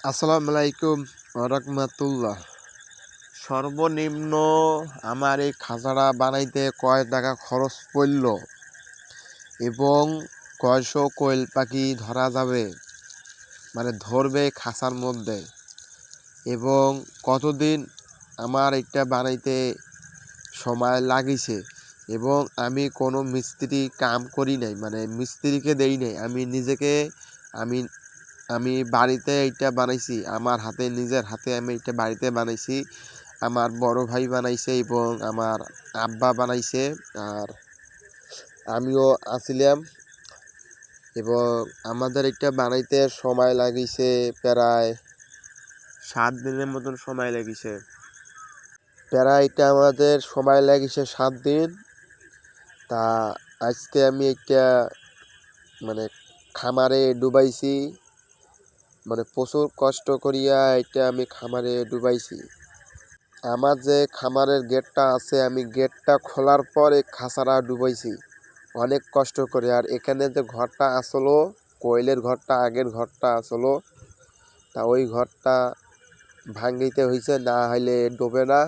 আসসালামু আলাইকুম রাহমাতুল্লাহ। সর্বনিম্ন আমার এই খাঁচাটা বানাইতে কয় টাকা খরচ পড়ল এবং কয়শো কোয়েল পাখি ধরা যাবে, মানে ধরবে খাঁচার মধ্যে, এবং কতদিন আমার এটা বানাইতে সময় লাগিছে, এবং আমি কোনো মিস্ত্রি কাম করি নাই, মানে মিস্ত্রিকে দেই নাই, আমি নিজেকে আমি আমি বাড়িতে এইটা বানাইছি, আমার হাতে, নিজের হাতে আমি এটা বাড়িতে বানাইছি। আমার বড় ভাই বানাইছে এবং আমার আব্বা বানাইছে, আর আমিও আছিলাম। এবং আমাদের এটা বানাইতে সময় লাগিছে প্রায় 7 দিনের মতন সময় লাগিছে। প্রায় এটা আমাদের সময় লাগিছে 7 দিন। তা আজকে আমি এটা মানে খামারে ডুবাইছি, মানে প্রচুর কষ্ট করিয়া এটা আমি খামারে ডুবাইছি। আমার যে খামারের গেটটা আছে, আমি গেটটা খোলার পর এই খাঁচাটা ডুবাইছি অনেক কষ্ট করে। আর এখানে যে ঘরটা আসলো, কোয়েলের ঘরটা, আগের ঘরটা আসলো, তা ওই ঘরটা ভাঙ্গিতে হয়েছে, না হলে ডোবে না।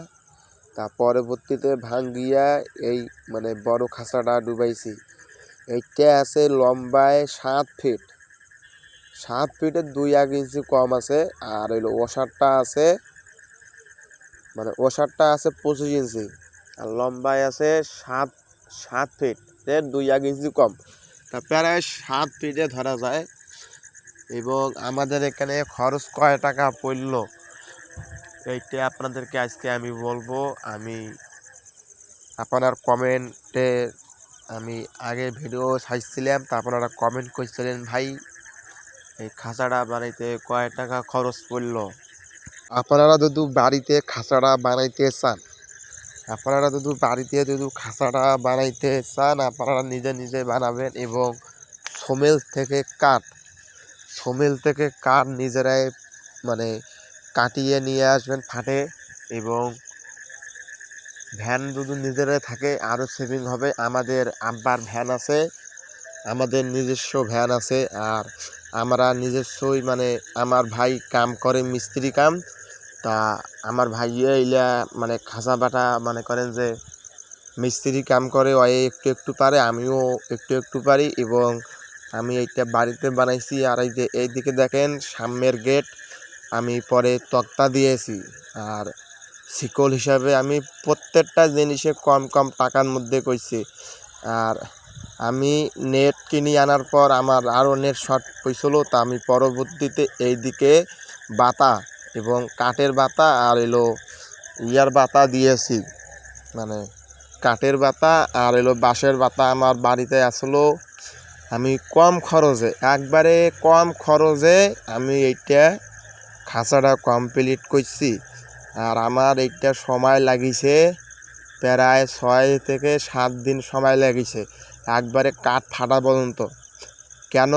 তা পরবর্তীতে ভাঙ্গিয়া এই মানে বড় খাঁচাটা ডুবাইছি। এইটা আছে লম্বায় 7 ফিট, 7 ফিটের 2-1 ইঞ্চি কম আছে। আর হইলো ওষারটা আছে, মানে ওষারটা আছে 25 ইঞ্চি, আর লম্বায় আছে 7 ফিটের 2-1 ইঞ্চি কম। তা প্রায় 7 ফিটে ধরা যায়। এবং আমাদের এখানে খরচ কয় টাকা পড়ল এইটা আপনাদেরকে আজকে আমি বলবো। আমি আপনার কমেন্টে, আমি আগে ভিডিও ছাড়ছিলাম, তা আপনারা কমেন্ট করছিলেন, ভাই এই খাঁচাটা বানাইতে কয় টাকা খরচ পড়ল। আপনারা যদি বাড়িতে খাঁচাটা বানাইতে চান, আপনারা নিজে নিজে বানাবেন। এবং সোমেল থেকে কাঠ নিজেরাই মানে কাটিয়ে নিয়ে আসবেন ফাটে। এবং ভ্যান যদি নিজেরাই থাকে আরও সেভিং হবে। আমাদের আব্বার ভ্যান আছে, আমাদের নিজস্ব ভ্যান আছে। আর আমরা নিজস্বই, মানে আমার ভাই কাম করে মিস্ত্রি কাম। তা আমার ভাইয়া ইলা মানে খাঁচা বাটা, মনে করেন যে মিস্ত্রি কাম করে, ওই একটু একটু পারে, আমিও একটু একটু পারি। এবং আমি এইটা বাড়িতে বানাইছি। আর এই যে এইদিকে দেখেন সামনের গেট আমি পরে তক্তা দিয়েছি। আর শিকল হিসাবে আমি প্রত্যেকটা জিনিসে কম কম টাকার মধ্যে করছি। আর আমি নেট কিনে আনার পর আমার আরও নেট শর্ট পড়ছিল, তা আমি পরবর্তীতে এইদিকে বাতা এবং কাঠের বাতা আর ইয়ার বাতা দিয়েছি, মানে কাঠের বাতা আর বাঁশের বাতা আমার বাড়িতে আসলো। আমি একবারে কম খরচে আমি এইটা খাঁচাটা কমপ্লিট করছি। আর আমার এইটা সময় লাগিছে প্রায় 6 থেকে 7 দিন সময় লাগিছে, একবারে কাঠ ফাটা পর্যন্ত। কেন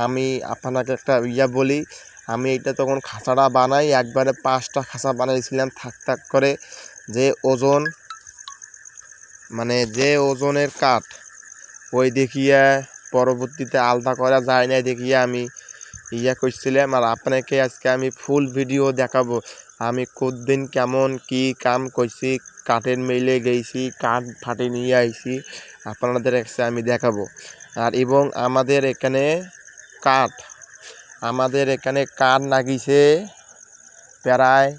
আমি আপনাকে একটা বলি, আমি এইটা তখন খাঁচাটা বানাই, একবারে 5টা খাঁচা বানাইছিলাম থাক থাক করে। যে ওজন, মানে যে ওজনের কাঠ, ওই দেখিয়া পরবর্তীতে আলাদা করা যায় না দেখিয়া আমি করছিলাম। আর আপনাকে আজকে আমি ফুল ভিডিও দেখাবো, আমি কতদিন কেমন কি কাম করছি, কাঠের মিলে গেছি, কাঠ ফাটে নিয়ে আইছি, আপনাদের কাছে আমি দেখাবো। আর এবং আমাদের এখানে কাঠ লাগিছে প্রায়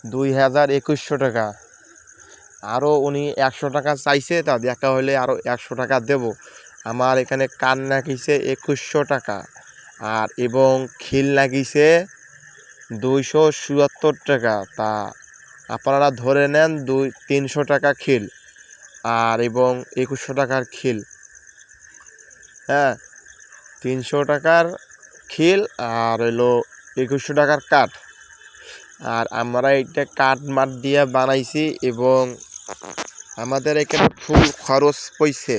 2200 টাকা। আরও উনি 100 টাকা চাইছে, তা দেখা হলে আরও 100 টাকা দেব। আমার এখানে কাঠ লাগিছে 2100 টাকা। আর এবং খিল লাগিছে 277 টাকা। তা আপনারা ধরে নেন 300 টাকা খিল, আর এবং 2100 টাকার খিল, হ্যাঁ 300 টাকার খিল আর 2100 টাকার কাঠ। আর আমরা এইটা কাঠ মাঠ দিয়ে বানাইছি। এবং আমাদের এখানে ফুল খরচ পইছে,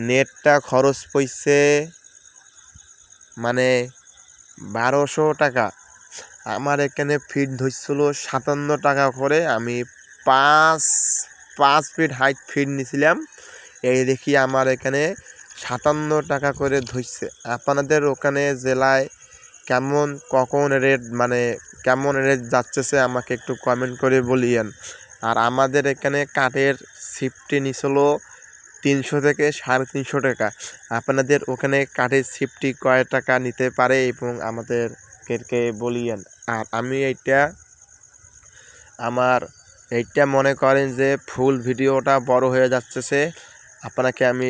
নেটটা খরচ পইছে মানে 1200 টাকা। আমার এখানে ফিট ধরছিল 57 টাকা করে। আমি 5 ফিট হাইট ফিট নিছিলাম। এই দেখি আমার এখানে টাকা করে ধরছে। আপনাদের ওখানে জেলায় কখন রেট কেমন রেট যাচ্ছে আমাকে একটু কমেন্ট করে বলিয়েন। আর আমাদের এখানে কাঠের সিফটি নিছিল 300 থেকে 350 টাকা। আপনাদের ওখানে কাঠের সিফটি কয় টাকা নিতে পারে এবং আমাদেরকে বলিয়েন। আর আমি এইটা মনে করেন যে ফুল ভিডিওটা বড় হয়ে যাচ্ছে। আপনাকে আমি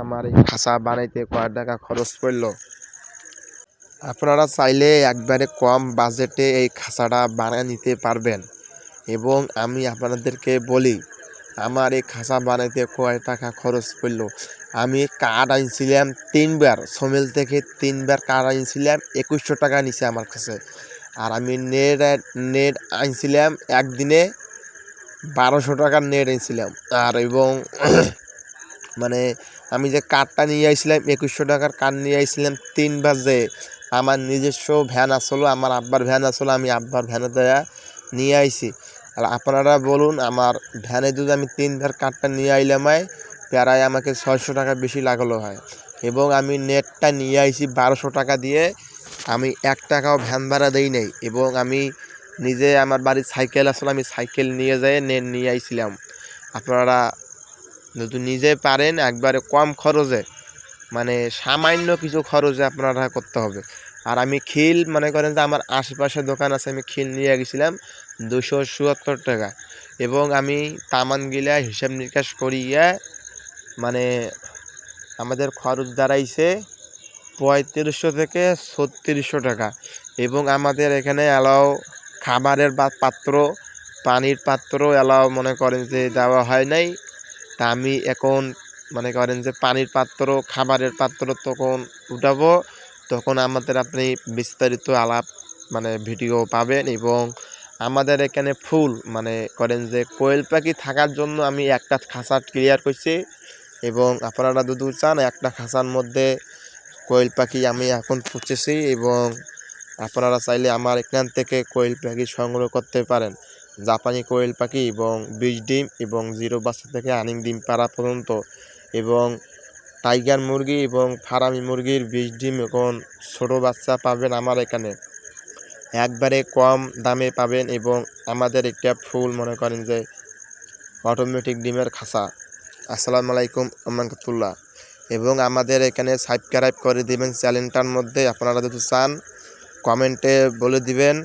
আমার এই খাঁচা বানাইতে কয় টাকা খরচ পড়লো। আপনারা চাইলে একবারে কম বাজেটে এই খাঁচাটা বানিয়ে নিতে পারবেন। এবং আমি আপনাদেরকে বলি আমার এই খাঁচা বানাইতে কয় টাকা খরচ পড়লো। আমি কাঠ আনছিলাম 3বার, সমিল থেকে 3বার কাঠ আনছিলাম, 2100 টাকা নিছে আমার কাছে। আর আমি নেট আনছিলাম একদিনে 1200 টাকার নেট আনছিলাম। আর এবং আমি যে কাঠটা নিয়ে আইছিলাম 2100 টাকার কাঠ নিয়ে আইছিলাম 3বার যে আমার নিজস্ব ভ্যান আসলো, আমার আব্বার ভ্যান আসলো, আমি আব্বার ভ্যানে দেয়া নিয়ে আইছি। আর আপনারা বলুন আমার ভ্যানে যদি আমি 3বার কাঠটা নিয়ে আইলাম প্রায় আমাকে 600 টাকা বেশি লাগলো হয়। এবং আমি নেটটা নিয়ে আইছি 1200 টাকা দিয়ে, আমি 1 টাকাও ভ্যান ভাড়া দেই নাই। এবং আমি নিজে আমার বাড়ির সাইকেল আসলে আমি সাইকেল নিয়ে যাই নেট নিয়ে আইছিলাম। আপনারা যদি নিজে পারেন একবারে কম খরচে সামান্য কিছু খরচে আপনারা করতে হবে। আর আমি খিল মনে করেন যে আমার আশেপাশে দোকান আছে, আমি খিল নিয়ে গেছিলাম 274 টাকা। এবং আমি তামানগিলা হিসাব নিকাশ করিয়া আমাদের খরচ দাঁড়াইছে 3500 থেকে 3600 টাকা। এবং আমাদের এখানে এলাও খাবারের পাত্র, পানির পাত্র এলাও মনে করেন যে দেওয়া হয় নাই। তা আমি এখন মনে করেন যে পানির পাত্র, খাবারের পাত্র তখন উঠাবো, তখন আমাদের আপনি বিস্তারিত আলাপ ভিডিও পাবেন। এবং আমাদের এখানে ফুল করেন যে কোয়েল পাখি থাকার জন্য আমি একটা খাঁচা ক্লিয়ার করছি। এবং আপনারা যদি চান একটা খাঁচার মধ্যে কোয়েল পাখি আমি এখন পুষেছি। এবং আপনারা চাইলে আমার এখান থেকে কোয়েল পাখি সংগ্রহ করতে পারেন। জাপানি কোয়েল পাখি এবং 20 ডিম এবং 0 বাচ্চা থেকে আনিং ডিম পাড়া পর্যন্ত। এবং টাইগার মুরগি এবং ফার্মি মুরগির 20 ডিম এখন ছোটো বাচ্চা পাবেন আমার এখানে একবারে কম দামে পাবেন। এবং আমাদের একটা ফুল মনে করেন যে অটোমেটিক ডিমের খাঁচা। আসসালামু আলাইকুম রহমতুল্লাহ। এবং আমাদের এখানে সাবস্ক্রাইব করে দিবেন চ্যানেলটার মধ্যে। আপনারা যদি চান কমেন্টে বলে দিবেন